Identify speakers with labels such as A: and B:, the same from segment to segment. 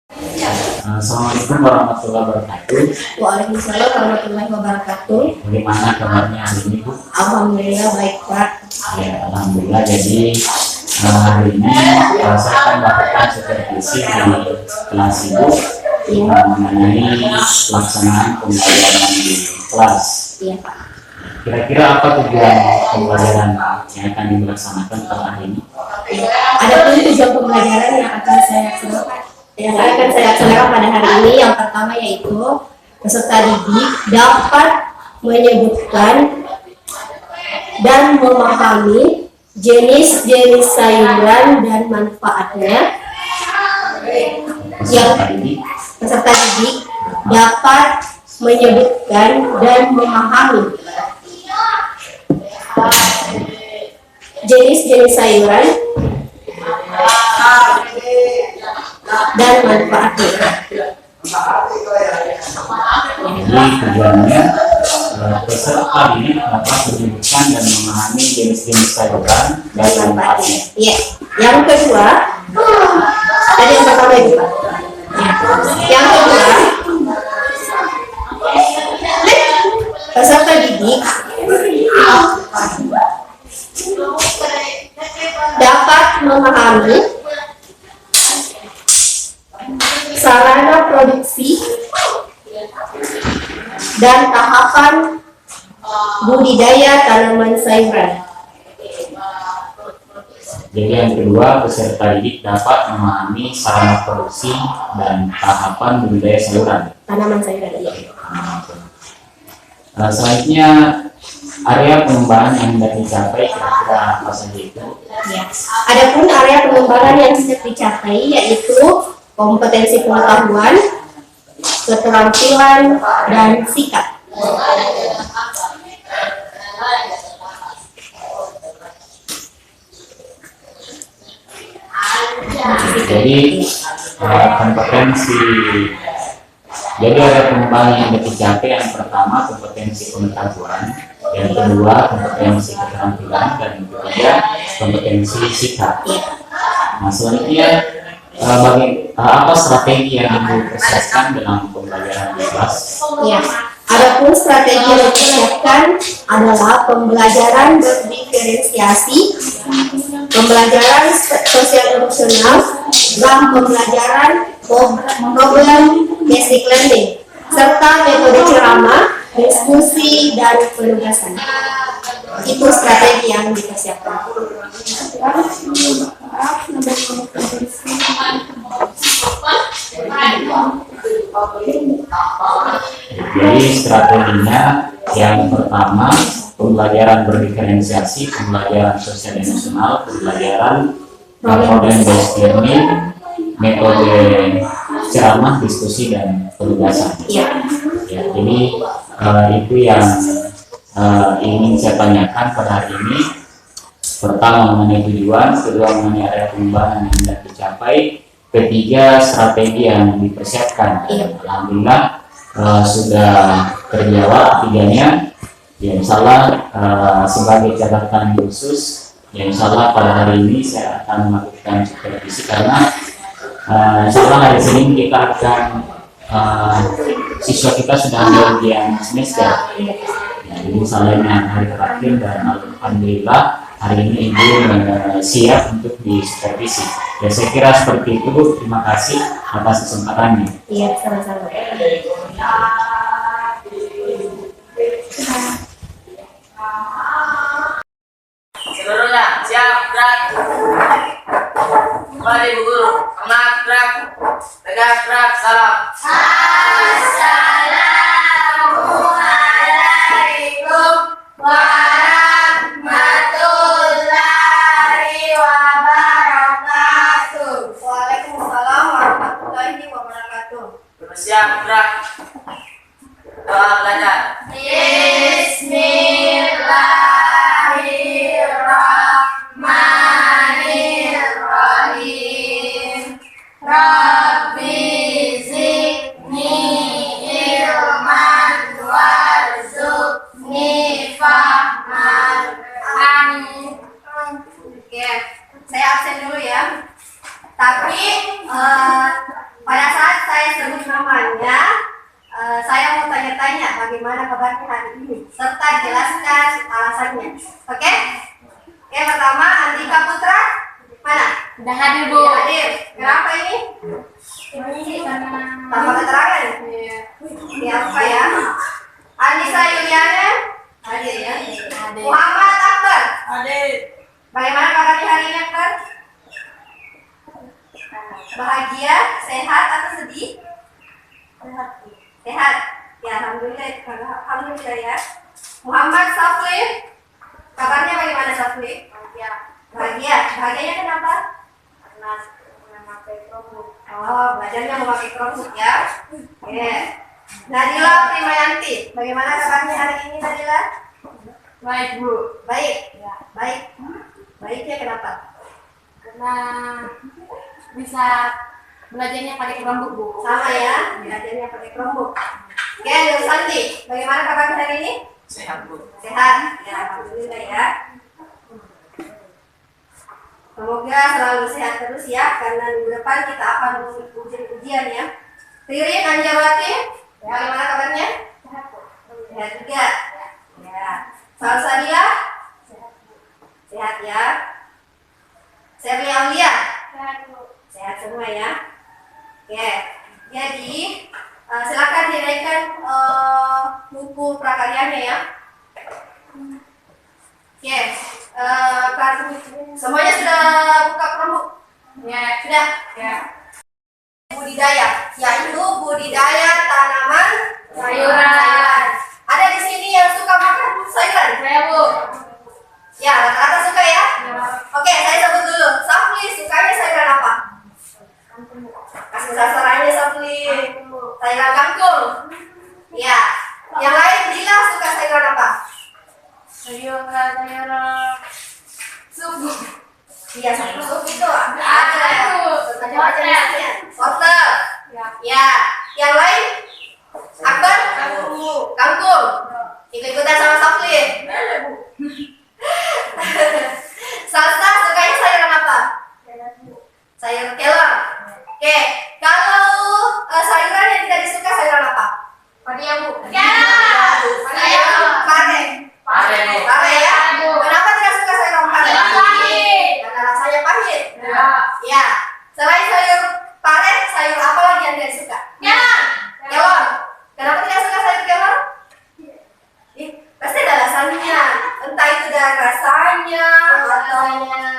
A: Assalamualaikum warahmatullahi wabarakatuh.
B: Waalaikumsalam warahmatullahi wabarakatuh.
A: Bagaimana kabarnya hari ini, Bu?
B: Alhamdulillah baik, Pak.
A: Ya, alhamdulillah. Jadi hari ini saya akan melakukan supervisi di kelas Ibu mengenai pelaksanaan pembelajaran di kelas.
B: Iya, Pak.
A: Kira-kira apa tujuan pembelajaran yang akan dilaksanakan pada hari ini?
B: Ada pun tujuan pembelajaran yang akan saya laksanakan pada hari ini. Yang pertama yaitu peserta didik dapat menyebutkan dan memahami jenis-jenis sayuran dan manfaatnya. Yang peserta didik dapat menyebutkan dan memahami jenis-jenis sayuran dan manfaatnya.
A: Jadi tujuannya peserta didik dapat menyebutkan dan memahami jenis-jenis sayuran dan manfaatnya.
B: Iya. Yang kedua, tadi yang pertama itu, Pak. Yang kedua, peserta didik dapat memahami sarana produksi dan tahapan budidaya tanaman sayuran.
A: Jadi yang kedua, peserta didik dapat memahami sarana produksi dan tahapan budidaya sayuran.
B: Tanaman sayuran, iya.
A: Selanjutnya, area pengembangan yang hendak dicapai kira-kira apa saja itu?
B: Ya. Adapun area pengembangan yang hendak dicapai yaitu kompetensi pengetahuan, keterampilan, dan sikap.
A: Jadi kompetensi, jadi ada pengembangan yang dicapai. Yang pertama kompetensi pengetahuan, yang kedua kompetensi keterampilan, dan yang ketiga kompetensi sikap. Nah, selanjutnya apa strategi yang dipersiapkan dalam pembelajaran di kelas?
B: Ya. Adapun strategi yang dipersiapkan adalah pembelajaran berdiferensiasi, pembelajaran sosial emosional, dan pembelajaran problem basic learning, serta metode ceramah, diskusi, dan penugasan. Itu strategi yang dipersiapkan.
A: Jadi strateginya yang pertama pembelajaran berdiferensiasi, pembelajaran sosial emosional, pembelajaran problem based learning, metode ceramah, diskusi, dan penugasan. Ya, jadi itu yang ingin saya tanyakan pada hari ini. Pertama mengenai tujuan, kedua mengenai area pengembangan yang hendak dicapai, ketiga strategi yang dipersiapkan. Alhamdulillah sudah terjawab tiganya. Ya, insyaallah sebagai catatan khusus, ya insyaallah pada hari ini saya akan melakukan supervisi karena insyaallah hari Senin kita akan siswa kita sudah ambil ujian semester. Ya, jadi insyaallah hari terakhir dan alhamdulillah hari ini Ibu siap untuk disupervisi. Ya, saya kira seperti itu, Bu. Terima kasih atas kesempatannya.
B: Iya, sama-sama.
C: Seluruhnya siap, gerak. Kembali Bu Guru, semangat, gerak. Tegak, gerak, salam. Assalamualaikum warahmatullahi wabarakatuh.
B: Waalaikumsalam warahmatullahi wabarakatuh.
C: Siap, gerak. Doa belajar. Bismillahirrahmanirrahim. Rabbi zidni ilman warzuqni fahman.
B: Oke, saya absen dulu ya. Tapi pada saat semuanya, saya mau tanya-tanya bagaimana kabarnya hari ini, serta jelaskan alasannya. Oke? Oke, pertama Andika Putra, mana?
D: Udah hadir, Bu.
B: Ya, hadir. Kenapa ini? Tanpa keterangan. Ini apa ya? Anissa Yuliana, hadir ya. Muhammad Akbar,
C: Hadir.
B: bagaimana kabarnya hari ini Akbar? Bahagia, sehat atau sedih? Sehat. Ya, alhamdulillah. Alhamdulillah ya. Muhammad Safli, kabarnya bagaimana Safli? Bahagia. Bahagianya kenapa?
D: Karena memakai Chromebook.
B: Oh, belajarnya memakai Chromebook ya. Oke. Nadila Primayanti, bagaimana kabarnya hari ini Nadila?
D: Baik, Bu.
B: Baik. Ya, baik. Baiknya kenapa?
D: Karena bisa belajarnya pakai Chromebook, Bu.
B: Sama ya, belajarnya pakai Chromebook. Oke, Nur Santi, bagaimana kabarnya hari ini?
C: Sehat, Bu.
B: Sehat. Ya, alhamdulillah ya. Semoga selalu sehat terus ya, karena minggu depan kita akan ujian ya. Riri Anjarwati, bagaimana kabarnya? Sehat juga. Ya. Salsadia? Sehat ya. Serli Aulia? Sehat semua ya. Oke. Jadi silakan dinaikkan buku prakaryanya ya. Oke. Semuanya sudah buka Chromebook?
D: Ya.
B: Sudah?
D: Ya.
B: Budidaya, yaitu budidaya tanaman
D: Sayuran.
B: Ada di sini yang suka makan sayuran?
D: Saya, Bu.
B: Ya, rata-rata suka ya?
D: Ya.
B: Oke, saya sebut dulu. Safli sukanya sayuran apa? Kasih sasarannya Safli. Sayuran kangkung. Ya. Yang lain Dila suka sayuran apa?
D: Sayuran sup.
B: Iya, sayur sup itu ada.
D: Ada.
B: Macam-macam jenisnya. Wortel.
D: Ya.
B: Ya. Yang lain? Akbar? Kangkung. Ikut-ikutan sama Safli. Salsa sukanya sayuran apa? Sayur kelor. Oke, kalau sayuran yang tidak disuka sayuran apa?
D: Padi ya, Bu.
B: Sayur pare.
C: Pare.
B: Pare ya. Kenapa tidak suka sayur pare?
D: Pahit.
B: Karena rasanya pahit.
D: Ya.
B: Ya. Selain sayur pare, sayur apa lagi yang tidak suka? Kelor. Kenapa tidak suka sayur kelor? Pasti ada alasannya. Entah itu dari rasanya atau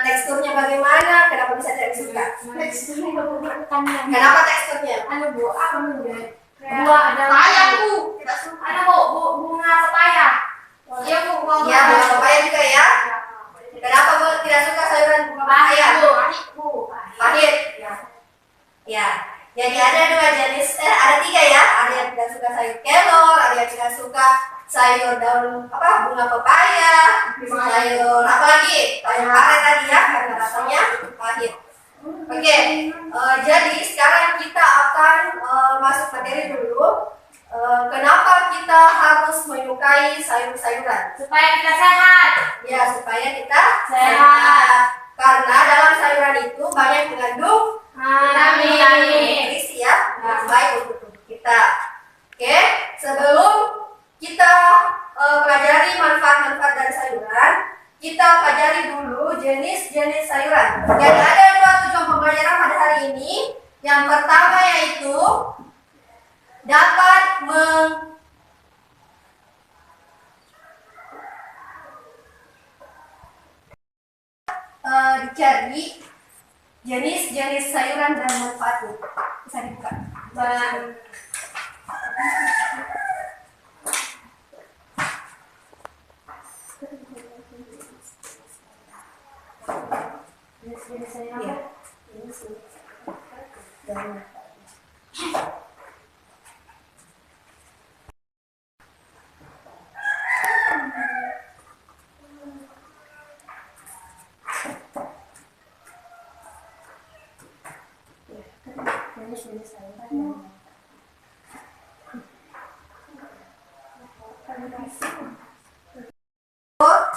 B: teksturnya bagaimana. Kenapa bisa tidak disuka? Kenapa teksturnya?
D: Bu, apa nih? Buah ada pepaya, Bu. Tidak suka. Ada, Bu, bunga pepaya. Iya, Bu.
B: Ya, bunga pepaya juga ya. Kenapa Bu tidak suka sayuran bunga pepaya?
D: Pahit, Bu.
B: Pahit. Ya. Jadi ada dua jenis, ada tiga ya. Ada yang tidak suka sayur kelor, ada yang tidak suka sayur daun bunga pepaya, sayur apa lagi? Sayur pare tadi ya, karena rasanya pahit. Oke, jadi sekarang kita akan masuk materi dulu. Kenapa kita harus menyukai sayur-sayuran?
D: Supaya kita sehat.
B: Ya, supaya kita
D: Sehat.
B: Karena dalam sayuran itu banyak mengandung
D: Vitamin.
B: nutrisi ya, yang baik untuk tubuh kita. Oke, sebelum kita pelajari manfaat-manfaat dari sayuran, kita pelajari dulu jenis-jenis sayuran. Jadi ada dua tujuan pembelajaran pada hari ini. Yang pertama yaitu dapat dicari jenis-jenis sayuran dan manfaatnya. Bisa dibuka. Jenis-jenis sayuran.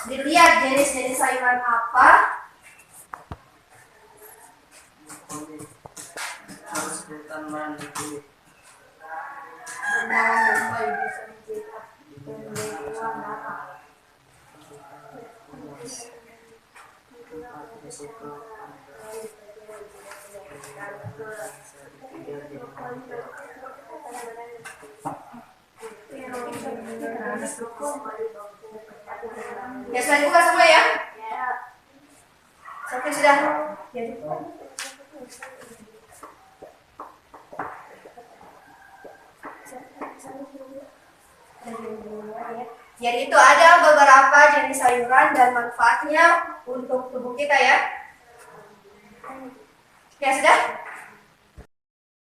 B: Dilihat jenis-jenis sayuran apa. Ya sudah dibuka semua ya? Sampai sudah. Jadi itu ada beberapa jenis sayuran dan manfaatnya untuk tubuh kita ya. Ya sudah.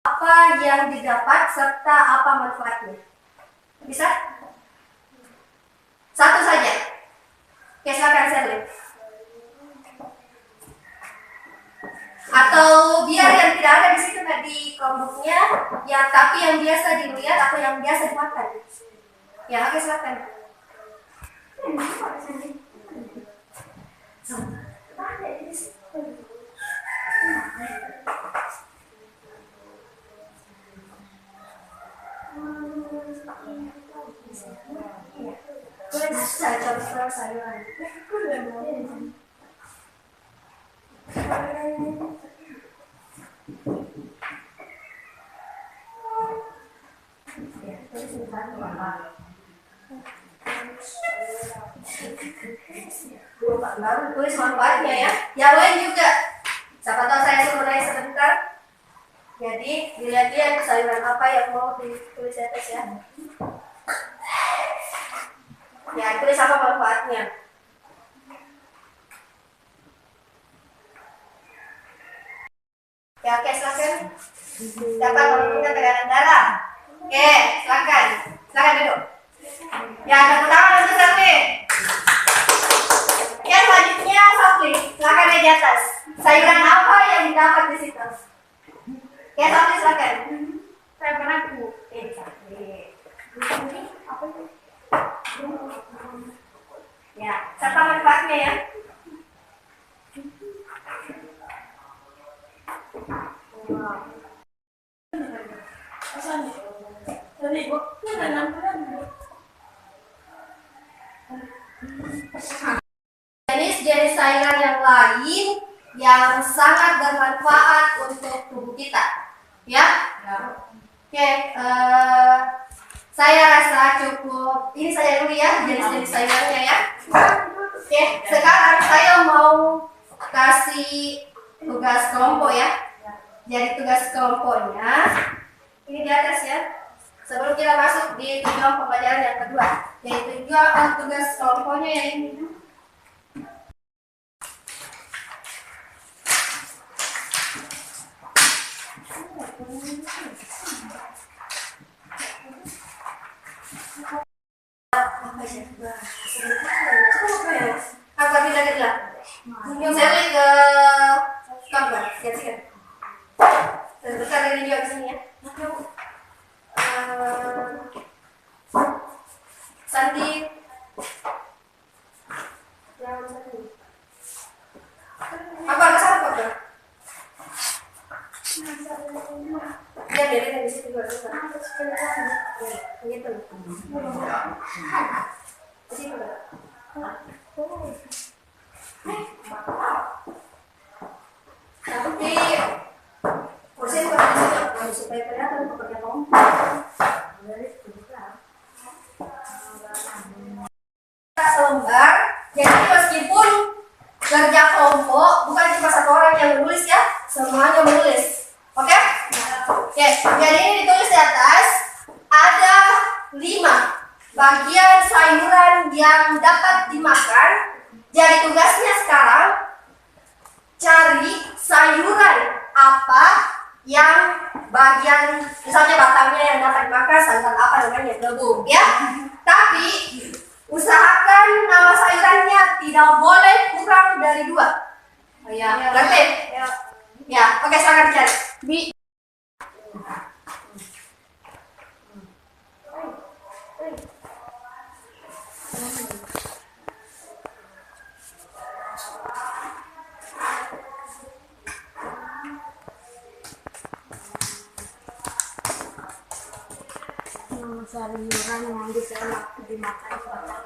B: Apa yang didapat serta apa manfaatnya? Bisa? Satu saja. Oke, silakan Sherly. Atau biar yang tidak ada di situ di kelompoknya, ya tapi yang biasa dilihat atau yang biasa dimakan. Ya, oke silakan. Baru tulis manfaatnya ya. Yang lain juga. Siapa tahu saya suruh naik sebentar. Jadi dilihat-lihat sayuran apa yang mau ditulis di atas ya. Ya, tulis apa manfaatnya. Ya, oke, silakan. Siapa kalau punya tekanan darah? Oke, silakan. Silakan duduk. Ya, tepuk tangan untuk Safli. Oke, selanjutnya Safli. Silakan di atas. Sayuran apa yang didapat di situ? Oke, Safli silakan.
D: Saya pernah bu.
B: Safli. Apa itu? Ya, serta manfaatnya ya. Jenis-jenis sayuran yang lain yang sangat bermanfaat untuk tubuh kita, ya. Oke, saya rasa cukup. Ini saya dulu ya jenis-jenis sayurannya ya. Oke, sekarang saya mau kasih tugas kelompok ya. Jadi tugas kelompoknya ini di atas ya. Sebelum kita masuk di tujuan pembelajaran yang kedua, yaitu tugas kelompoknya yang ini. Apa tidak kita? Saya balik ke kamar, siap-siap. Sebentar lagi juga kesini ya. Santi. Apa ada salah apa? Ya biarin di situ dulu. Gitu. Di situ. Tapi kursi supaya kelihatan pekerja kamu. Selembar, jadi meskipun kerja kelompok bukan cuma satu orang yang menulis ya, semuanya menulis. Oke? Oke, jadi ini ditulis di atas ada 5 bagian sayuran yang dapat dimakan. Jadi tugasnya sekarang cari sayuran apa yang bagian misalnya batangnya yang dapat dimakan, sayuran apa namanya gabung ya. Tapi usahakan nama sayurannya tidak boleh kurang dari 2. Oh ya, ngerti? Ya, oke silakan cari.
D: sayuran yang bisa dimakan sebentar.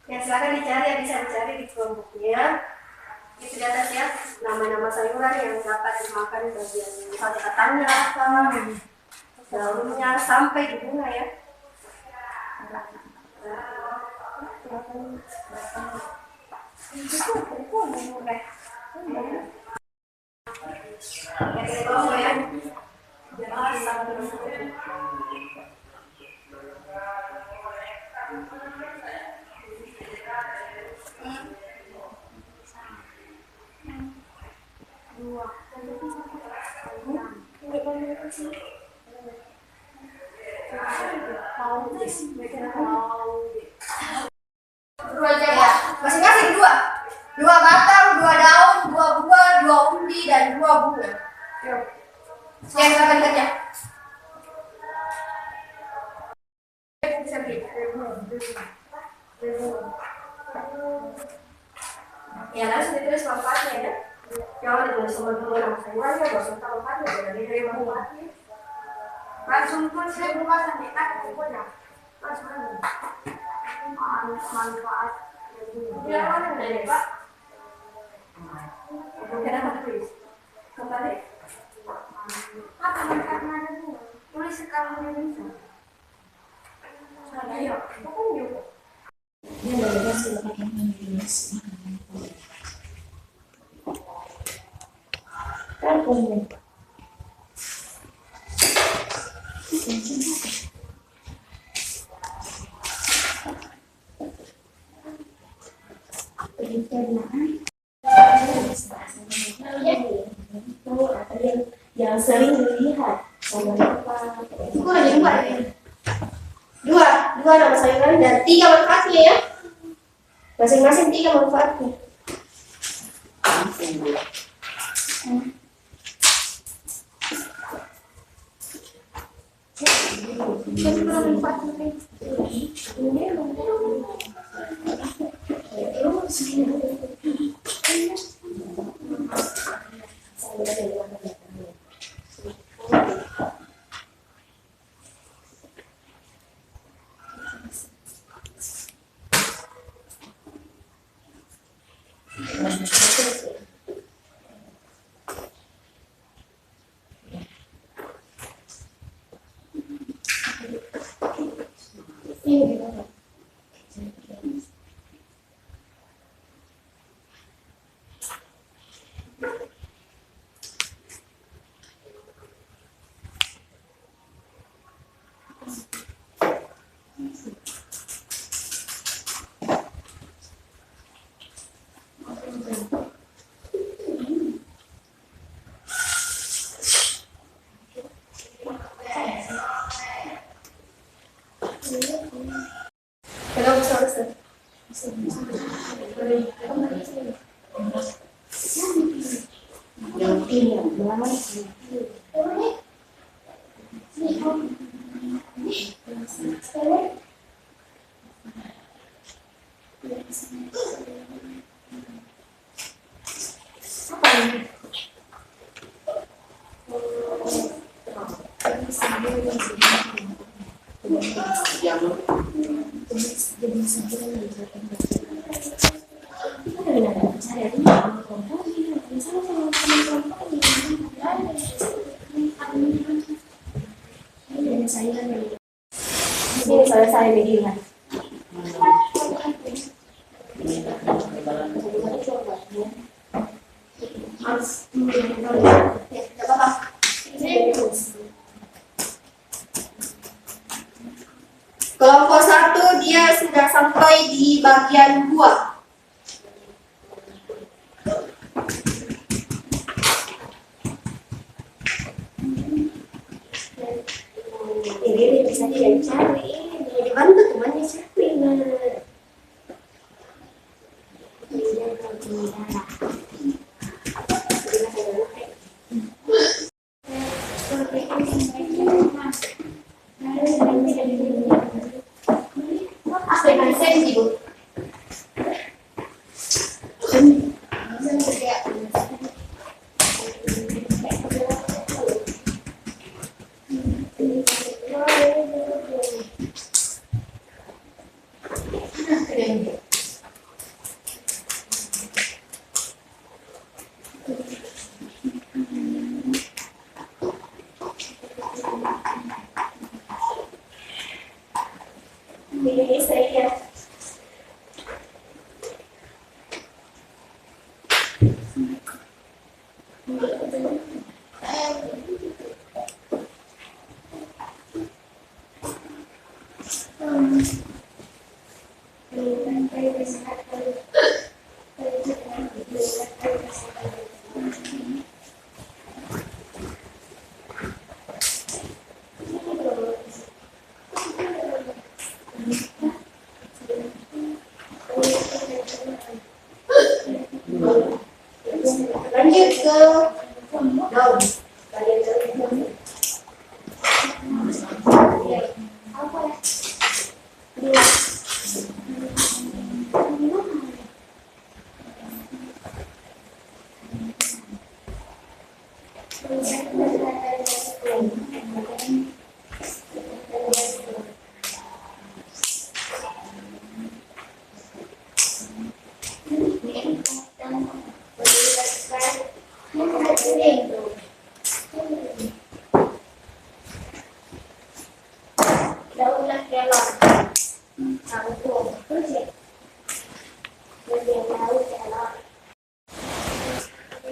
B: Ya silakan dicari, ya bisa dicari di kelompoknya. Itu di atas ya, nama-nama sayuran yang dapat dimakan bagian misalnya batangnya apa, daunnya sampai di bunga ya. Masing-masing dua batang, dua daun, dua buah, dua umbi, dan dua bunga. Yang silakan kerja. Ya, harus ditulis manfaatnya ya. Jangan ditulis sama-sama nama sayurannya, gak usah tahu manfaatnya, dari manfaatnya. Langsung pun saya buka sampai tak pokoknya. Langsung manfaat. Ya, mana dari Pak? Kenapa tulis? Kembali. Apa manfaatnya itu? Tulis sekarang Indonesia. Ayo, pokoknya yuk.
E: Dia dari hasil pakai menulis kan punya yang sering dilihat sama apa
B: Itu ada dua ya. Dua nama sayuran dan 3 manfaatnya ya. Masing-masing 3 manfaatnya. Kalau selesai.
E: yang punya banget
B: Ini saya media. Kelompok 1 dia sudah sampai di bagian buah. Ini bisa dia cari, dia dibantu temannya cari.
D: dengan sensi, Bu.
E: Ini saya.
B: Lanjut ke daun.
E: Daulah kelor. Kangkung. Terus ya. Bagian laut kelor.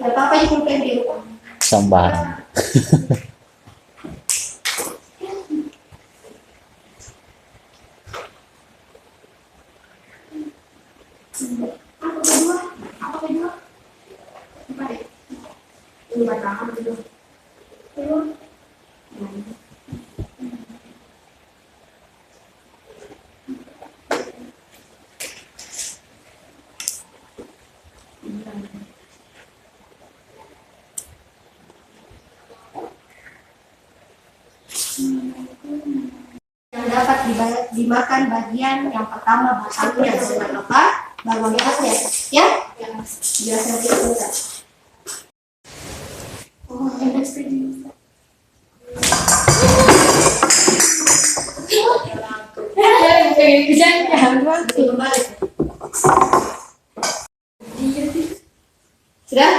B: Gak apa-apa dikumpulin di rumah.
A: Sambaran.
B: Apa kedua? Apa kedua? Empat ya? Lima tangan kedua. Kedua. Yang dapat dimakan bagian yang pertama batangnya dengan apa? Bagian atasnya, ya? Biasa kita. Oh, enak sekali. Sudah?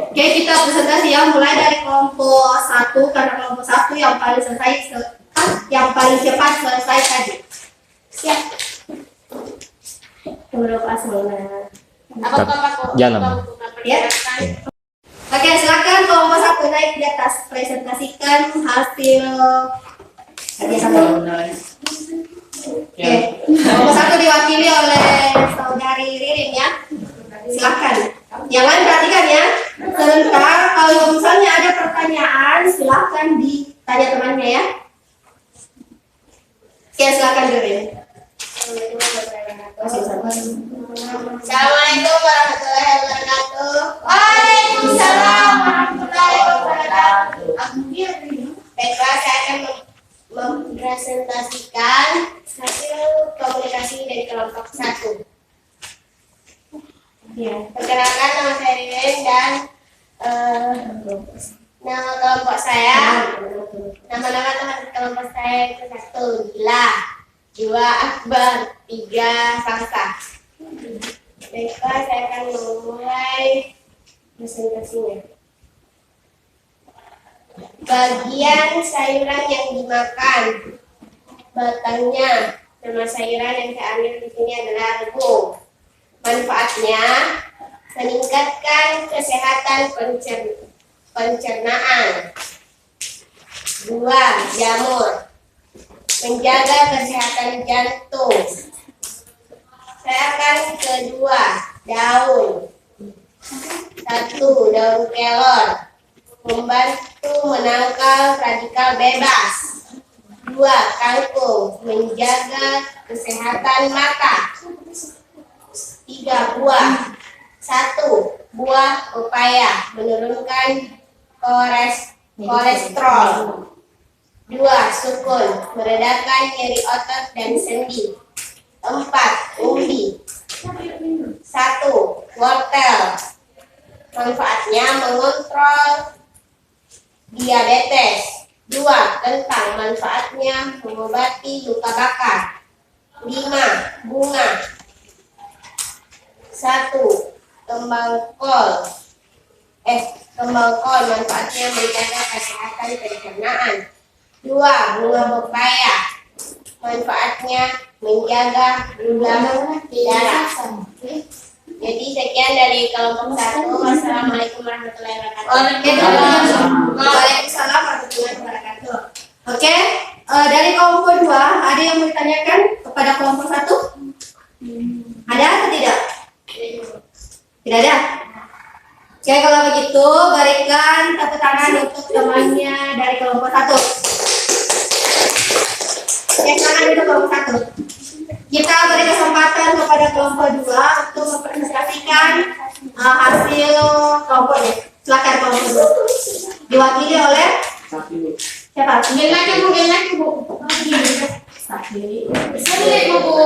B: Oke, kita presentasi ya, mulai dari kelompok 1 karena kelompok 1 yang paling yang paling cepat selesai tadi. Siap. Berapa semangat.
A: Jalan.
B: Ya. Oke, silakan kelompok 1 naik di atas, presentasikan hasil kerjasama. Oke, kelompok 1 diwakili oleh saudari Ririn ya. Silakan. Yang lain perhatikan ya. Sebentar, kalau misalnya ada pertanyaan, silakan ditanya temannya ya. Oke, silakan Ririn.
D: Assalamualaikum warahmatullahi wabarakatuh.
B: Waalaikumsalam warahmatullahi wabarakatuh.
D: Baiklah, saya akan mempresentasikan hasil komunikasi dari kelompok 1.
B: Ya.
D: Perkenalkan, nama saya Ririn dan nama kelompok saya. Nama-nama teman kelompok saya itu 1 Gila, 2 Akbar, 3 Salsa. Baiklah, saya akan memulai presentasinya. Bagian sayuran yang dimakan, batangnya. Nama sayuran yang saya ambil di sini adalah rego. Manfaatnya meningkatkan kesehatan pencernaan. 2. Jamur, menjaga kesehatan jantung. Saya akan kedua, daun. 1. Daun kelor, membantu menangkal radikal bebas. 2. Kangkung, menjaga kesehatan mata. 3. Buah. 1. Buah pepaya, menurunkan kolesterol. 2. Sukun, meredakan nyeri otot dan sendi. 4. Ubi. 1. Wortel. Manfaatnya mengontrol diabetes. 2. Kentang. Manfaatnya mengobati luka bakar. 5. Bunga. 1. Kembang kol. Kembang kol manfaatnya menjaga kesehatan pencernaan. 2. Bunga pepaya. Manfaatnya menjaga gula darah. Jadi sekian dari kelompok 1. Wassalamualaikum warahmatullahi wabarakatuh.
B: Waalaikumsalam warahmatullahi wabarakatuh. Oke, dari kelompok 2 ada yang mau ditanyakan kepada kelompok 1? Ada atau tidak? Tidak ada. Oke, kalau begitu berikan tepuk tangan untuk temannya dari kelompok 1. Oke, silakan untuk kelompok 1. Kita beri kesempatan kepada kelompok 2 untuk mempresentasikan hasil kelompoknya. Silakan kelompok 2. Diwakili oleh siapa? Ambil lagi bu. Silakan bu.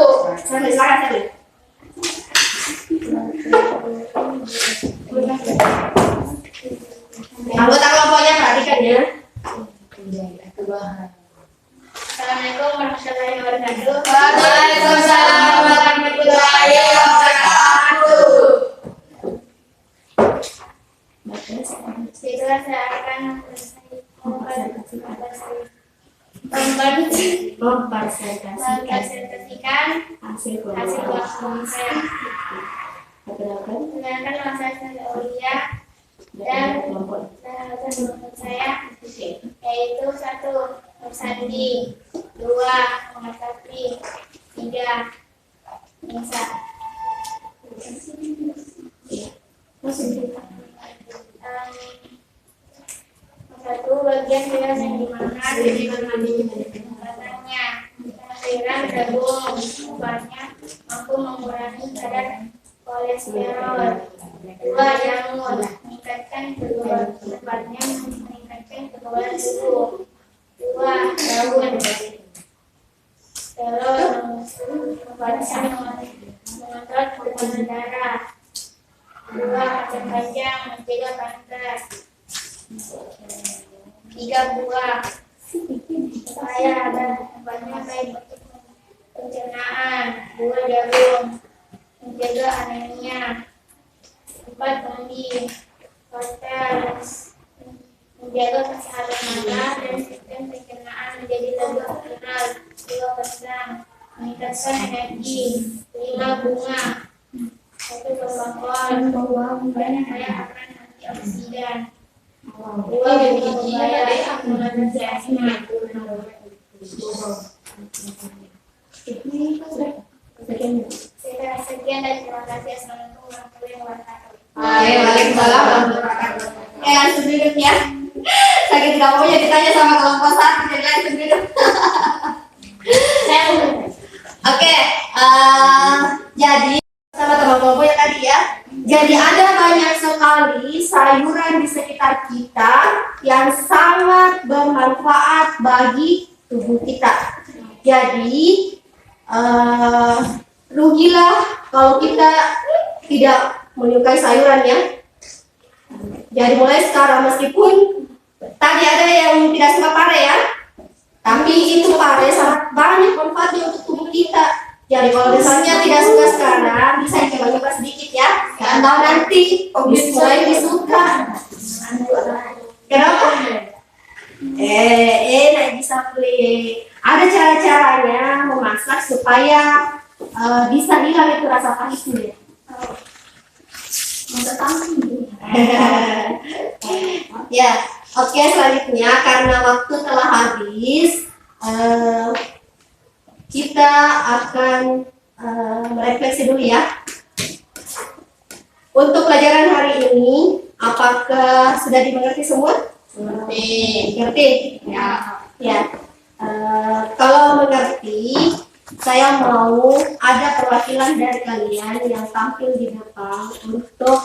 B: Anggota kelompoknya perhatikan ya.
E: Assalamualaikum warahmatullahi wabarakatuh.
B: Waalaikumsalam warahmatullahi wabarakatuh.
E: Setelah saya akan mempresentasikan hasil kelompok saya. Perkenalkan nama saya Aulia dan kelompok saya yaitu 1. Sandi, 2. Muhammad Safi, 3. Nisa. Satu bagian beras yang dimakan katanya cairan gabung obatnya mampu mengurangi kadar kolesterol. 2. Jamur meningkatkan kekebalan kekebalan tubuh. 2. Daun telur membantu mengontrol tekanan darah. 2. Kacang-kacang mencegah kanker. 3. Buah supaya ada banyak baik untuk pencernaan. 2. Jagung mencegah anemia. 4. Mandi wortel menjaga kesehatan mata dan sistem pencernaan menjadi lebih optimal. 2. Kentang meningkatkan energi. 5. Bunga 1. Kembang kol banyak kaya akan antioksidan. 2. Bunga pepaya mengatasi asma. Sekian dan terima kasih. Assalamualaikum warahmatullahi wabarakatuh.
B: Waalaikumsalam warahmatullahi wabarakatuh. Langsung duduk ya. Sakit tidak maunya ditanya sama kelompok 1, jadi langsung duduk. Oke, jadi sama teman kelompoknya tadi ya. Jadi ada banyak sekali sayuran di sekitar kita yang sangat bermanfaat bagi tubuh kita. Jadi rugilah kalau kita tidak menyukai sayuran ya. Jadi mulai sekarang meskipun tadi ada yang tidak suka pare ya, tapi itu pare sangat banyak manfaatnya untuk tubuh kita. Jadi kalau misalnya tidak suka sekarang, bisa coba-coba sedikit ya. Jangan tahu nanti mulai disuka. Kenapa? Nah bisa beli. Ada cara-caranya memasak supaya bisa hilang itu rasa pahitnya. Ya, oke, selanjutnya karena waktu telah habis, kita akan merefleksi dulu ya. Untuk pelajaran hari ini, apakah sudah dimengerti semua? Mengerti? Ya. Kalau mengerti, saya mau ada perwakilan dari kalian yang tampil di depan untuk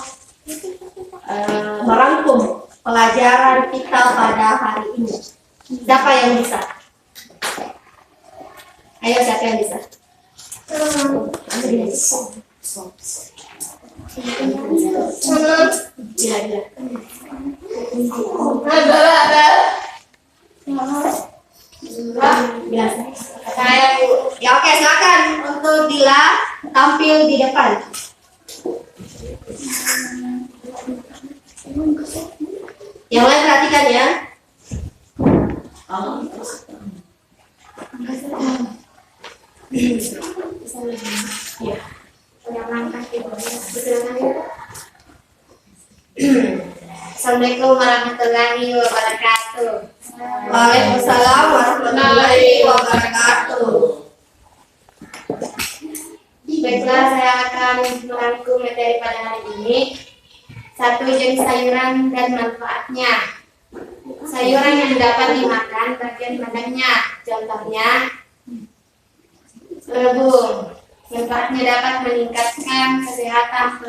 B: merangkum pelajaran kita pada hari ini. Siapa yang bisa? Ayo, siapa yang bisa? Ya oke, silakan untuk Dila tampil di depan. Yang lain perhatikan ya.
D: Assalamualaikum warahmatullahi wabarakatuh.
B: Waalaikumsalam warahmatullahi wabarakatuh.
D: Baiklah, saya akan merangkum materi pada hari ini. 1. Jenis sayuran dan manfaatnya. Sayuran yang dapat dimakan bagian badannya, contohnya rebung. Manfaatnya dapat meningkatkan kesehatan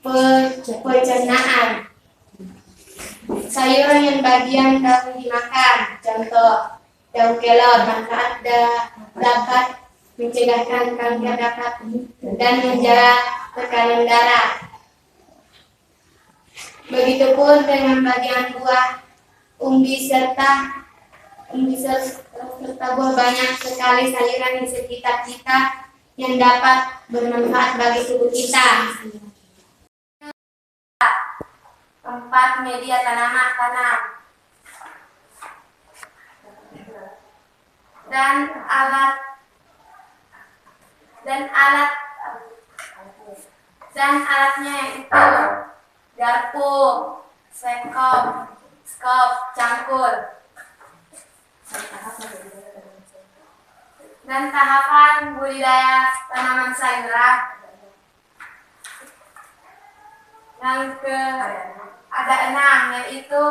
D: pencernaan. Sayuran yang bagian daun dimakan, contoh daun kelor. Manfaat dapat mencegah kanker dan menjaga tekanan darah. Begitupun dengan bagian buah, umbi serta buah. Banyak sekali sayuran di sekitar kita yang dapat bermanfaat bagi tubuh kita. 4. Media tanam dan alatnya yaitu garpu, skop, cangkul. Dan tahapan budidaya tanaman sayuran. Ada 6, yaitu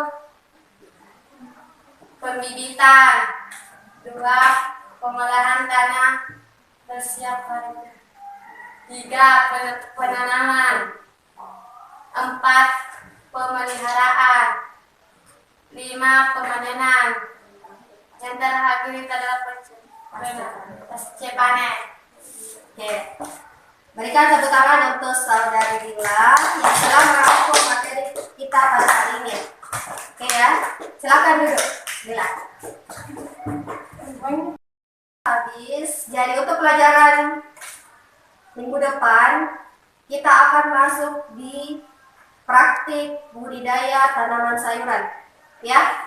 D: pembibitan, 2. Pengolahan tanah persiapan, 3. Penanaman, 4. Pemeliharaan, 5. Pemanenan. Yang terakhir adalah pasca panen.
B: Oke. Berikan tepuk tangan untuk saudari Dila yang telah merangkum materi kita pada hari ini. Oke ya, silakan duduk, Dila. Habis, jadi untuk pelajaran minggu depan kita akan masuk di praktik budidaya tanaman sayuran, ya.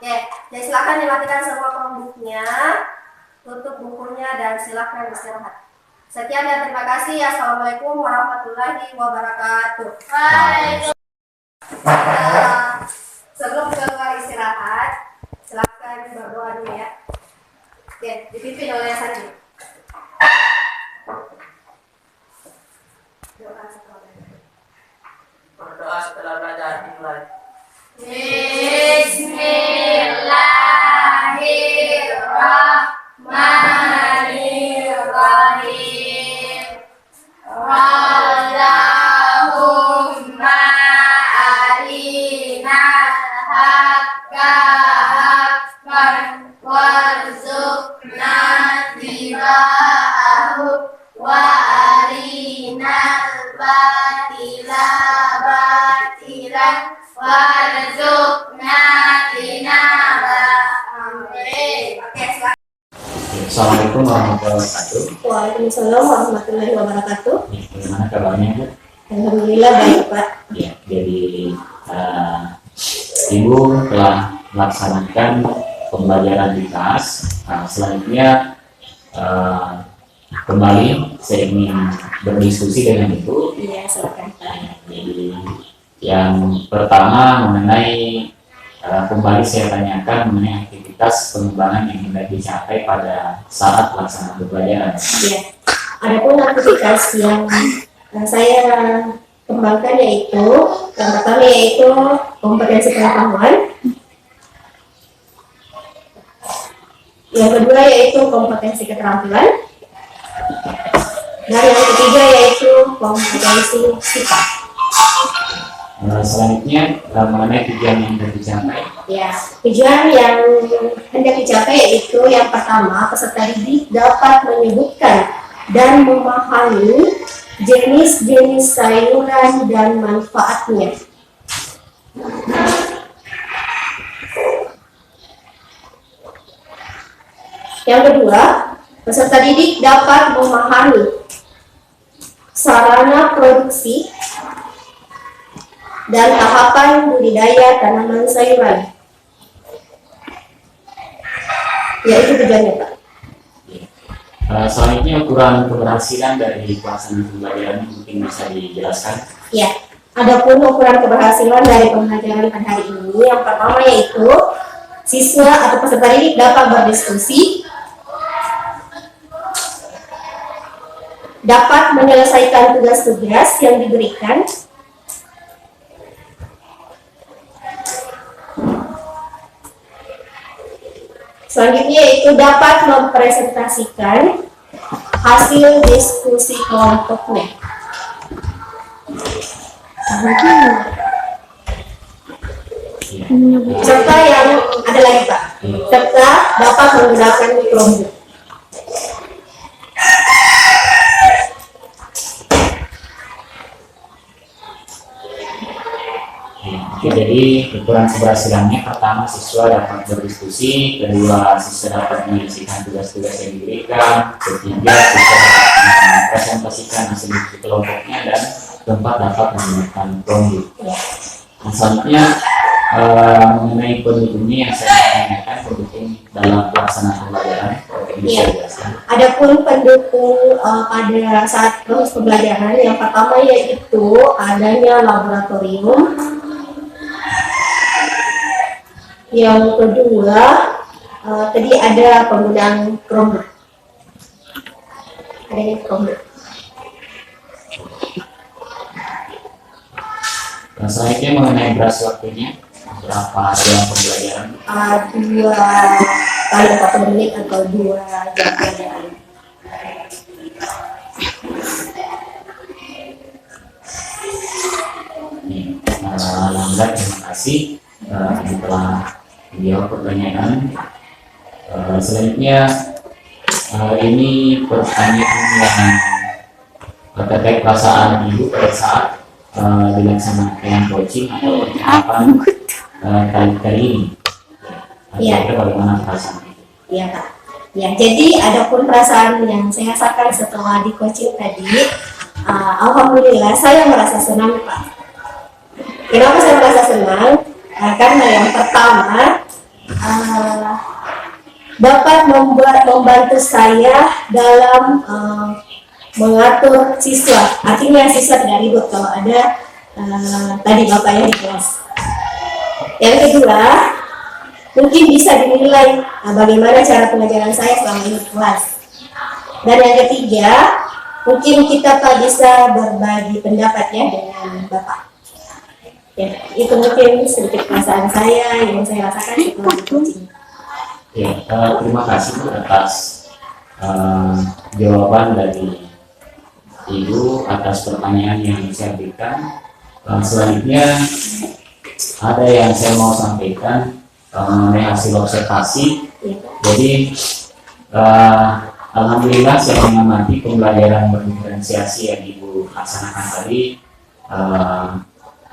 B: Oke, jadi silakan dimatikan semua Chromebook-nya, tutup bukunya dan silakan istirahat. Sekian dan terima kasih. Assalamualaikum warahmatullahi wabarakatuh. Sebelum keluar istirahat, silakan berdoa dulu ya. Oke, dipimpin oleh Sanji.
C: Berdoa setelah belajar dimulai.
D: Bismillahirrahmanirrahim. Allahumma arina haqqa haqqan warzuqna tiba'ahu wa arina batila batilan warzuqna tinaba. Amin.
B: Oke, silakan.
A: Assalamualaikum warahmatullahi wabarakatuh.
B: Waalaikumsalam warahmatullahi wabarakatuh.
A: Ya, bagaimana kabarnya, Bu?
B: Alhamdulillah baik, Pak.
A: Ya, jadi Ibu telah melaksanakan pembelajaran di kelas. Selanjutnya kembali saya ingin berdiskusi dengan Ibu.
B: Iya, silakan.
A: Jadi yang pertama mengenai kembali saya tanyakan mengenai aktivitas pengembangan yang hendak dicapai pada saat pelaksanaan pembelajaran.
B: Iya. Adapun aktivitas yang saya kembangkan yaitu yang pertama yaitu kompetensi pengetahuan, yang kedua yaitu kompetensi keterampilan, dan yang ketiga yaitu kompetensi sifat.
A: Selanjutnya mengenai tujuan yang hendak dicapai.
B: Ya, tujuan yang hendak dicapai yaitu yang pertama, peserta didik dapat menyebutkan dan memahami jenis-jenis sayuran dan manfaatnya. Yang kedua, peserta didik dapat memahami sarana produksi dan tahapan budidaya tanaman sayuran. Ya, itu tujuannya, Pak.
A: Selanjutnya ukuran keberhasilan dari pelaksanaan pembelajaran mungkin bisa dijelaskan.
B: Ya, adapun ukuran keberhasilan dari pembelajaran pada hari ini, yang pertama yaitu siswa atau peserta didik dapat berdiskusi, dapat menyelesaikan tugas-tugas yang diberikan, selanjutnya yaitu dapat mempresentasikan hasil diskusi kelompoknya. Serta yang ada lagi, Pak, serta dapat menggunakan Chromebook.
A: Oke, jadi ukuran keberhasilannya pertama siswa dapat berdiskusi, kedua siswa dapat menyelesaikan tugas-tugas yang diberikan, ketiga siswa dapat mempresentasikan hasil diskusi kelompoknya, dan keempat dapat menggunakan Chromebook. Nah, selanjutnya mengenai pendukungnya yang saya tanyakan, pendukung dalam pelaksanaan pembelajaran, bisa dijelaskan.
B: Adapun pendukung pada saat proses pembelajaran, yang pertama yaitu adanya laboratorium. Yang kedua, tadi ada penggunaan Chromebook. Adanya Chromebook.
A: Nah, selanjutnya mengenai durasi waktunya, berapa jam pembelajaran?
B: 2 kali 40 menit atau 2 jam pelajaran.
A: Langga, terima kasih telah menjawab pertanyaan. Selanjutnya ini pertanyaan yang terkait perasaan ibu pada saat dilaksanakan coaching atau percakapan kali ini.
B: Iya.
A: Bagaimana perasaan itu?
B: Iya, Kak. Ya, jadi adapun perasaan yang saya rasakan setelah di coaching tadi, alhamdulillah saya merasa senang, Pak. Kenapa saya merasa senang? Karena yang pertama dapat membantu saya dalam mengatur siswa. Artinya siswa tidak ribut kalau ada tadi bapaknya di kelas. Yang kedua, mungkin bisa dinilai bagaimana cara pengajaran saya selama ini di kelas. Dan yang ketiga, mungkin kita bisa berbagi pendapat ya dengan bapak. Ya, itu mungkin sedikit perasaan saya yang saya rasakan setelah coaching.
A: Ya, terima kasih Bu atas jawaban dari Ibu atas pertanyaan yang saya berikan. Selanjutnya ada yang saya mau sampaikan mengenai hasil observasi. Jadi alhamdulillah saya mengamati pembelajaran berdiferensiasi yang Ibu laksanakan tadi.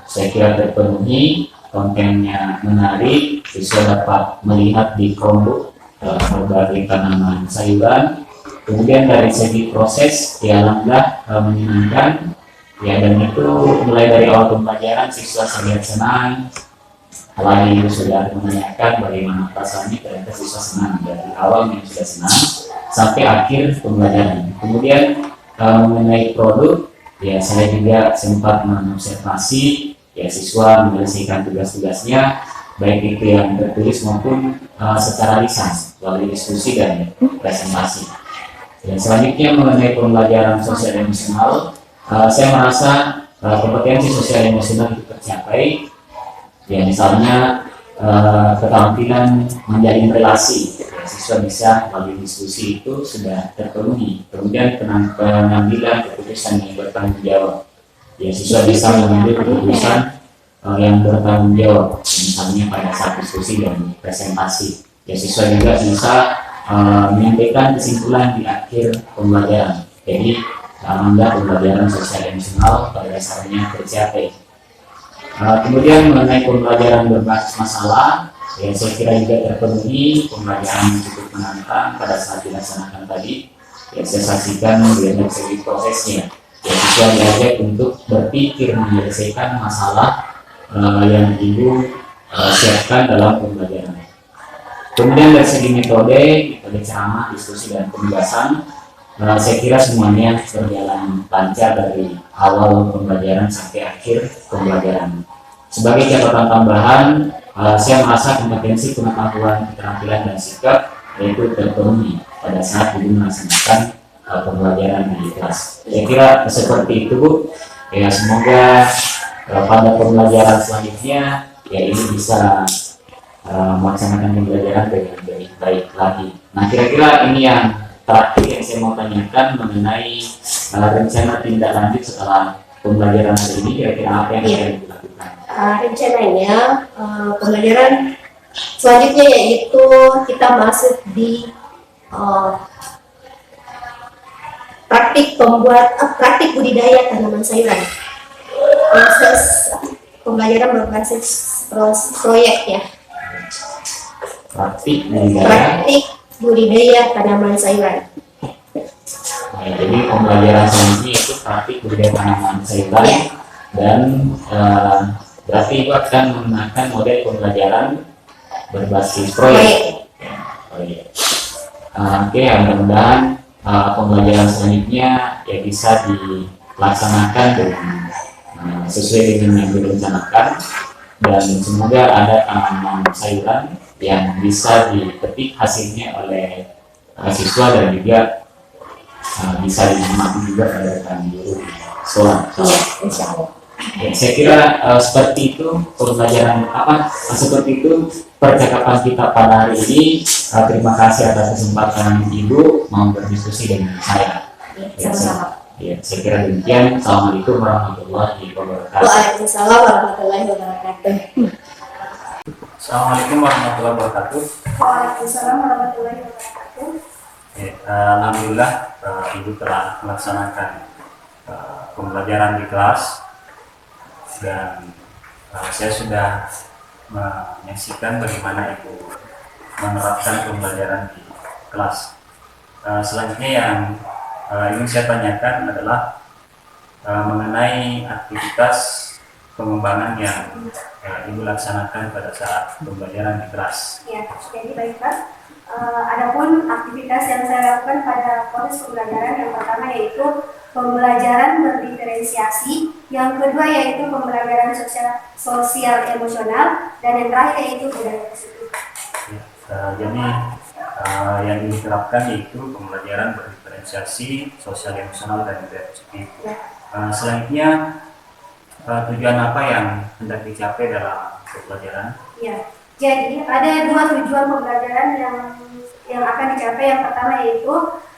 A: Saya kira terpenuhi, kontennya menarik, siswa dapat melihat di Chromebook berbagai tanaman sayuran. Kemudian dari segi proses, ya alhamdulillah menyenangkan. Ya, dan itu mulai dari awal pembelajaran siswa sangat senang. Apalagi Ibu sudah menanyakan bagaimana perasaannya, ternyata siswa senang dari awal yang sudah senang sampai akhir pembelajaran. Kemudian mengenai produk, ya saya juga sempat mengobservasi ya siswa menyelesaikan tugas-tugasnya, baik itu yang tertulis maupun secara lisan melalui diskusi dan presentasi. Dan selanjutnya mengenai pembelajaran sosial emosional, saya merasa kompetensi sosial emosional itu tercapai. Ya misalnya keterampilan menjalin relasi, ya, siswa bisa melalui diskusi itu sudah terpenuhi. Kemudian pengambilan keputusan yang bertanggung jawab, ya siswa bisa mengambil keputusan yang bertanggung jawab, misalnya pada saat diskusi dan presentasi. Ya siswa juga bisa menyampaikan kesimpulan di akhir pembelajaran. Jadi alhamdulillah pembelajaran sosial emosional pada dasarnya tercapai. Kemudian mengenai pembelajaran berbasis masalah, ya saya kira juga terpenuhi, pembelajaran cukup menantang pada saat dilaksanakan tadi. Ya saya saksikan dari segi prosesnya, ya siswa diajak untuk berpikir menyelesaikan masalah yang ibu siapkan dalam pembelajaran. Kemudian dari segi metode ceramah, diskusi dan pembahasan, saya kira semuanya berjalan lancar dari awal pembelajaran sampai akhir pembelajaran. Sebagai catatan tambahan, saya merasa kompetensi pengetahuan, keterampilan dan sikap yaitu terpenuhi pada saat ibu melaksanakan pembelajaran di kelas. Saya kira seperti itu Bu. Ya semoga pada pembelajaran selanjutnya ya ini bisa melaksanakan pembelajaran dengan baik lagi. Nah kira-kira ini yang terakhir yang saya mau tanyakan mengenai rencana tindak lanjut setelah pembelajaran hari ini, kira-kira apa yang akan dilakukan?
B: Rencananya pembelajaran selanjutnya yaitu kita masuk di praktik budidaya tanaman sayuran. Proses pembelajaran berbasis proyek ya.
A: Praktik
B: budidaya tanaman sayuran.
A: Nah, jadi pembelajaran selanjutnya itu praktik budidaya tanaman sayuran
B: Ya.
A: Dan berarti itu akan menggunakan model pembelajaran berbasis proyek. Proyek. Oke, mudah-mudahan pembelajaran selanjutnya ya bisa dilaksanakan dengan sesuai dengan yang direncanakan, dan semoga ada tanaman sayuran yang bisa dipetik hasilnya oleh siswa dan juga bisa dinikmati juga oleh rekan guru di sekolah.
B: Iya, insya Allah.
A: Ya, saya kira seperti itu pembelajaran seperti itu percakapan kita pada hari ini. Terima kasih atas kesempatan Ibu mau berdiskusi dengan saya.
B: Ya, sama-sama.
A: Ya, saya kira demikian. Assalamualaikum warahmatullahi wabarakatuh.
B: Waalaikumsalam warahmatullahi wabarakatuh.
A: Assalamualaikum warahmatullahi wabarakatuh.
B: Waalaikumsalam warahmatullahi wabarakatuh.
A: Ya, alhamdulillah Ibu telah melaksanakan pembelajaran di kelas, dan saya sudah menyaksikan bagaimana Ibu menerapkan pembelajaran di kelas. Selanjutnya yang ingin saya tanyakan adalah mengenai aktivitas pengembangan yang Ibu laksanakan pada saat pembelajaran di kelas.
B: Ya, jadi baiklah. Adapun aktivitas yang saya lakukan pada proses pembelajaran, yang pertama yaitu pembelajaran berdiferensiasi, yang kedua yaitu pembelajaran sosial emosional, dan yang terakhir yaitu budaya positif.
A: Jadi yang diterapkan yaitu pembelajaran berdiferensiasi, sosial emosional dan budaya positif. Selanjutnya tujuan apa yang hendak dicapai dalam pembelajaran?
B: Ya, jadi ada dua tujuan pembelajaran yang akan dicapai. Yang pertama yaitu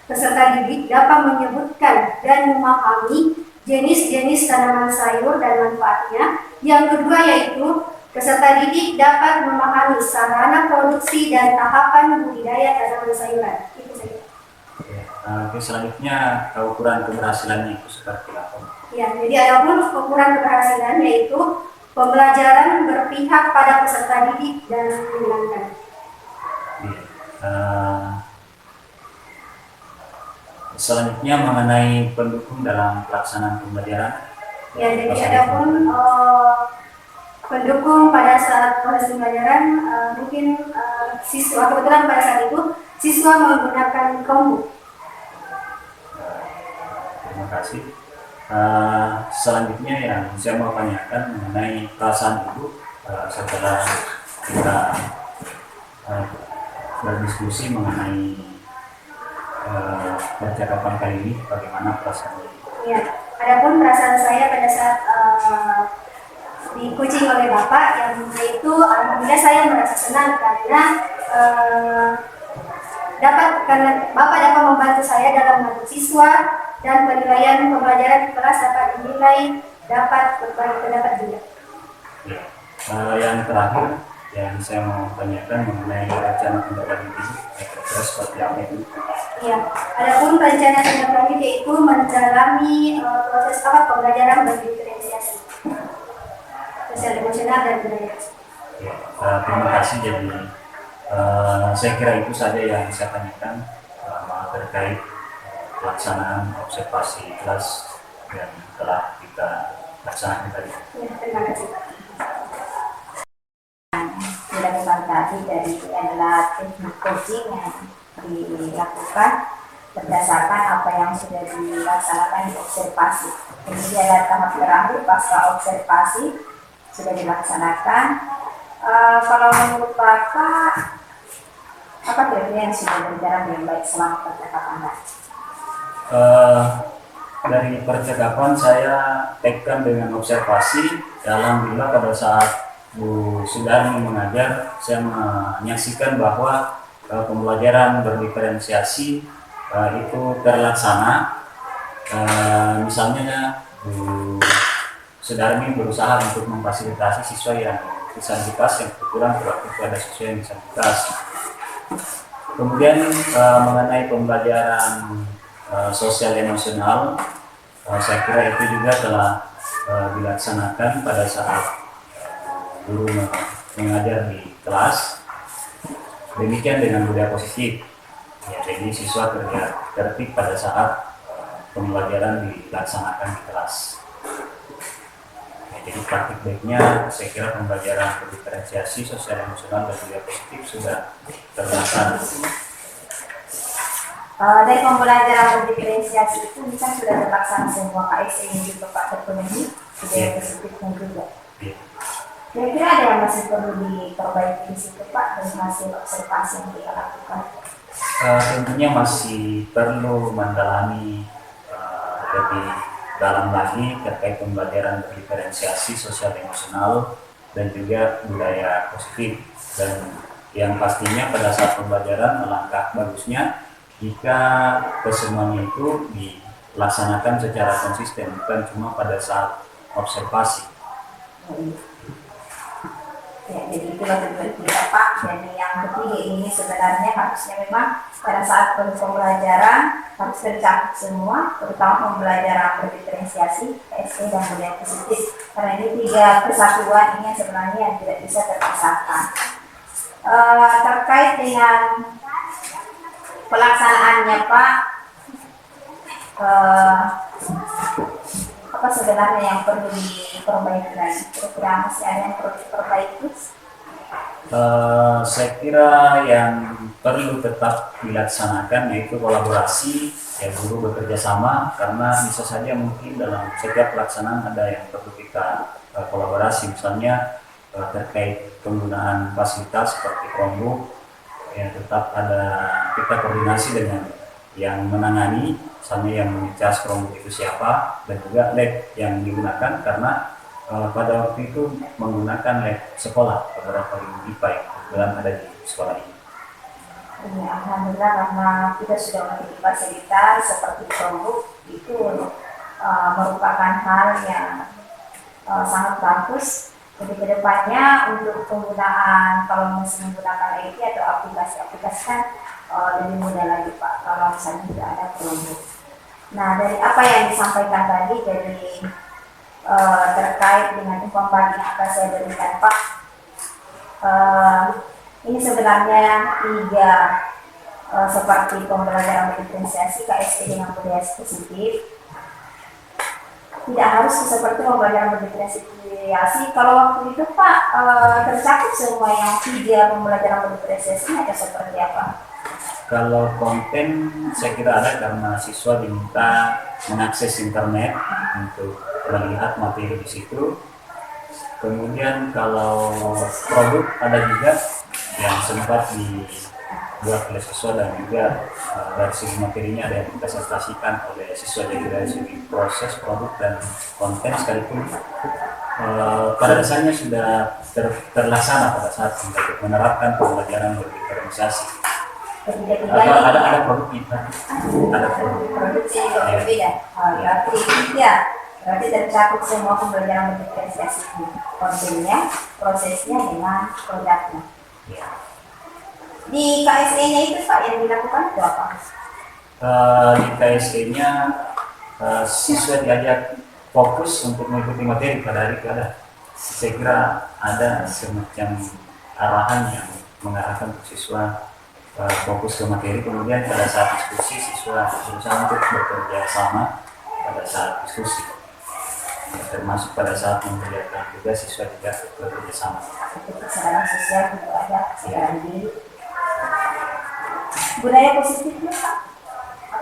B: peserta didik dapat menyebutkan dan memahami jenis-jenis tanaman sayur dan manfaatnya. Yang kedua yaitu peserta didik dapat memahami sarana produksi dan tahapan budidaya tanaman sayuran. Itu saja.
A: Oke, selanjutnya ukuran keberhasilannya itu seperti apa?
B: Ya, jadi adapun ukuran keberhasilan yaitu pembelajaran berpihak pada peserta didik dan menyenangkan.
A: Selanjutnya mengenai pendukung dalam pelaksanaan pembelajaran.
B: Ya, jadi adapun pendukung pada saat proses pembelajaran, mungkin siswa, kebetulan pada saat itu siswa menggunakan Chromebook.
A: Terima kasih. Selanjutnya yang saya mau tanyakan mengenai perasaan Ibu setelah kita berdiskusi mengenai percakapan kali ini, bagaimana perasaan Ibu?
B: Ya, adapun perasaan saya pada saat di-coaching oleh Bapak, yang itu alhamdulillah saya merasa senang karena karena Bapak dapat membantu saya dalam membantu siswa, dan penilaian pembelajaran di kelas dapat dinilai, dapat berbagi pendapat juga.
A: Ya. Yang terakhir yang saya mau tanyakan mengenai rencana tindak lanjut ini, seperti apa itu?
B: Ya, adapun rencana tindak lanjut yaitu mendalami proses pembelajaran berdiferensiasi sosial emosional dan budaya.
A: Ya, terima kasih. Jadi saya kira itu saja yang saya tanyakan terkait pelaksanaan observasi kelas yang telah kita laksanakan tadi.
B: Ya, terima kasih.
F: Dilakukan tadi dari adalah teknik coaching yang dilakukan berdasarkan apa yang sudah dilaksanakan di observasi. Kemudian ada tahap terakhir pasca observasi sudah dilaksanakan. Kalau menurut Bapak, apa kira-kira yang sudah berjalan dengan baik selama percakapan tadi?
A: Dari percakapan saya tekan dengan observasi. Alhamdulillah pada saat Bu Sudarmi mengajar, saya menyaksikan bahwa pembelajaran berdiferensiasi itu terlaksana. Misalnya Bu Sudarmi berusaha untuk memfasilitasi siswa yang disabilitas yang kebetulan waktu itu ada siswa yang disabilitas. Kemudian mengenai pembelajaran sosial emosional, saya kira itu juga telah dilaksanakan pada saat guru mengajar di kelas. Demikian dengan budaya positif. Ya, jadi siswa tertib pada saat pembelajaran dilaksanakan di kelas. Ya, jadi praktik baiknya saya kira pembelajaran berdiferensiasi sosial emosional dan budaya positif sudah terlaksana.
F: Dari pembelajaran berdiferensiasi itu bisa sudah terlaksana semua KSE yang juga Pak terpenuhi, budaya positifnya juga. Kira-kira ada yang masih perlu diperbaiki di situ Pak dari hasil observasi yang kita lakukan?
A: Tentunya masih perlu mendalami lebih dalam lagi terkait pembelajaran berdiferensiasi sosial emosional dan juga budaya positif. Dan yang pastinya pada saat pembelajaran alangkah bagusnya jika kesemuanya itu dilaksanakan secara konsisten, bukan cuma pada saat observasi.
F: Ya, jadi itulah tujuan kita Pak. Dan yang ketiga ini sebenarnya harusnya memang pada saat pembelajaran harus tercakup semua, terutama pembelajaran berdiferensiasi, KSE dan budaya positif. Karena ini tiga kesatuan ini yang sebenarnya yang tidak bisa terpisahkan. Terkait dengan pelaksanaannya Pak, apa sebenarnya yang perlu diperbaiki lagi? Kira-kira masih ada yang perlu diperbaiki?
A: Saya kira yang perlu tetap dilaksanakan yaitu kolaborasi, ya guru bekerja sama, karena bisa saja mungkin dalam setiap pelaksanaan ada yang perlu kita kolaborasi, misalnya terkait penggunaan fasilitas seperti Chromebook, ya tetap ada kita koordinasi dengan yang menangani, misalnya yang mengecas Chromebook itu siapa, dan juga lab yang digunakan, karena pada waktu itu menggunakan lab sekolah beberapa IPA yang kebetulan ada di sekolah ini.
F: Ya, alhamdulillah karena kita sudah memiliki fasilitas seperti Chromebook itu merupakan hal yang sangat bagus. Jadi kedepannya untuk penggunaan kalau masih menggunakan IT atau aplikasi-aplikasi kan lebih mudah lagi Pak kalau misalnya tidak ada Chromebook. Nah dari apa yang disampaikan tadi dari terkait dengan informasi yang akan saya berikan Pak, ini sebenarnya tiga seperti pembelajaran berdiferensiasi, KSE dengan budaya positif. Tidak harus seperti pembelajaran berdiferensiasi. Kalau waktu itu Pak tercakup semua yang tiga pembelajaran berdiferensiasi ada seperti apa?
A: Kalau konten saya kira ada karena siswa diminta mengakses internet untuk melihat materi di situ. Kemudian kalau produk ada juga yang sempat dibuat oleh siswa dan juga dari segi materinya ada yang dipresentasikan oleh siswa, jadi dari segi proses produk dan konten sekalipun pada dasarnya sudah terlaksana pada saat menerapkan pembelajaran berdiferensiasi. Ada produk kita, ada
F: produksi juga berbeda. Berarti tercakup semua pembelajaran berdiferensiasi, kontennya, prosesnya dengan produknya.
A: ya.
F: Di KSE-nya itu Pak yang dilakukan itu apa?
A: Di KSE-nya siswa diajak fokus untuk mengikuti materi pada hari ke hari. Saya kira ada semacam arahan yang mengarahkan untuk siswa fokus ke materi, kemudian pada saat diskusi siswa berusaha untuk bekerja sama pada saat diskusi, ya, termasuk pada saat mengerjakan tugas siswa juga bekerja sama.
F: Itu kesadaran sosial juga ada kesadaran diri. Budaya positifnya Pak?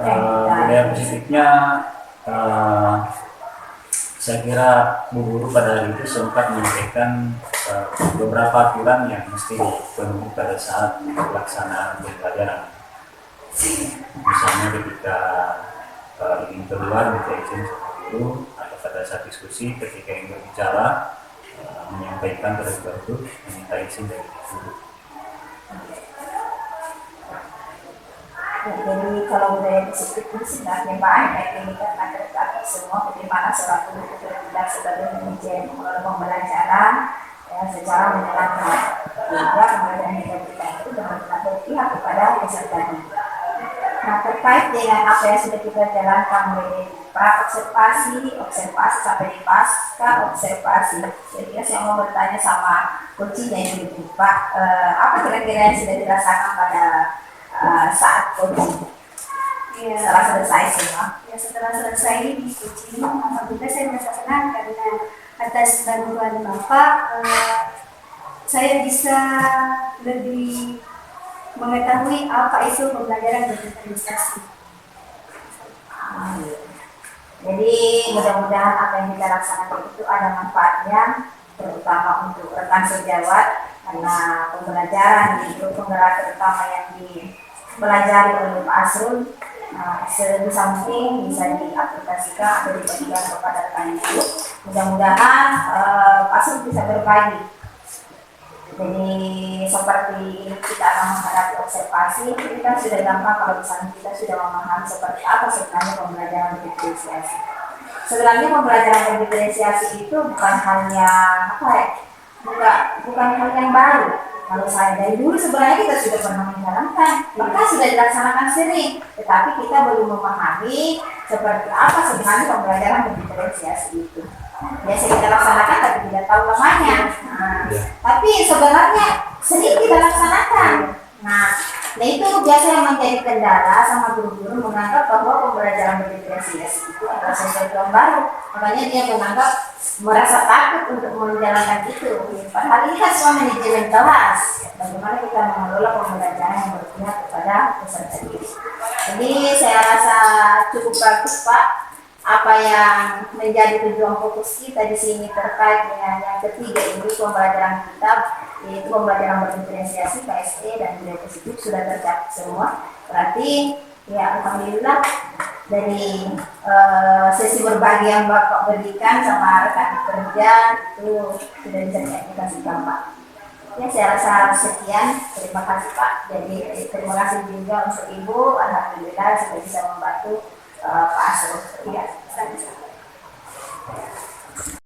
A: Budaya positifnya saya kira Bu Guru pada hari itu sempat menyampaikan beberapa aturan yang mesti dipenuhi pada saat pelaksanaan pembelajaran. Misalnya ketika ingin keluar minta izin sama guru, atau pada saat diskusi ketika ingin berbicara menyampaikan pada guru meminta izin dari guru.
F: Jadi kalau budaya positif itu sebenarnya banyak, ini kan ada semua bagaimana seorang guru itu bertindak sebagai manajer mengelola pembelajaran ya, secara menyenangkan. Juga pembelajaran yang diberikan itu benar-benar berpihak kepada peserta didik. Nah, terkait dengan apa yang sudah kita jalankan mulai dari observasi sampai di pasca observasi. Jadi saya mau bertanya sama kuncinya ini Pak, apa kira-kira yang sudah dirasakan pada saat coaching?
B: Ya,
F: Setelah selesai semua.
B: ya setelah selesai di coaching, alhamdulillah saya merasa senang karena atas bantuan Bapak saya bisa lebih mengetahui apa itu pembelajaran digitalisasi.
F: Jadi mudah-mudahan apa yang kita laksanakan itu ada manfaatnya, terutama untuk rekan sejawat, karena pembelajaran itu penggerak terutama yang dipelajari oleh Pak Asrul sebisa mungkin bisa diaplikasikan atau dibagikan kepada rekan itu. Mudah-mudahan Pak Asrul bisa berbagi. Jadi seperti kita akan menghadapi observasi, kita sudah gampang kalau misalnya kita sudah memahami seperti apa sebenarnya pembelajaran berdiferensiasi. Sebenarnya pembelajaran berdiferensiasi itu bukan hanya bukan hal yang baru. Kalau saya dari dulu sebenarnya kita sudah pernah menjalankan, bahkan sudah dilaksanakan sering, tetapi kita belum memahami seperti apa sebenarnya pembelajaran berdiferensiasi itu. Biasa kita laksanakan tapi tidak tahu namanya. Tapi sebenarnya sering kita laksanakan. Nah itu biasa yang menjadi kendala sama guru-guru menganggap bahwa pembelajaran berdiferensiasi itu adalah sesuatu yang baru. Makanya dia menganggap merasa takut untuk menjalankan itu. Padahal ini kan semua manajemen kelas. Bagaimana kita mengelola pembelajaran yang berpihak kepada peserta didik. Jadi saya rasa cukup bagus Pak. Apa yang menjadi tujuan fokus kita di sini terkait dengan yang ketiga ini pembelajaran kita, yaitu pembelajaran berdiferensiasi KSE dan budaya positif sudah tercapai semua. Berarti ya alhamdulillah dari sesi berbagi yang Bapak berikan sama rekan kerja itu sudah bisa diaplikasikan Pak. Ya saya rasa sekian, terima kasih Pak. Jadi terima kasih juga untuk Ibu, alhamdulillah sudah bisa membantu Pak Asrul. Ya,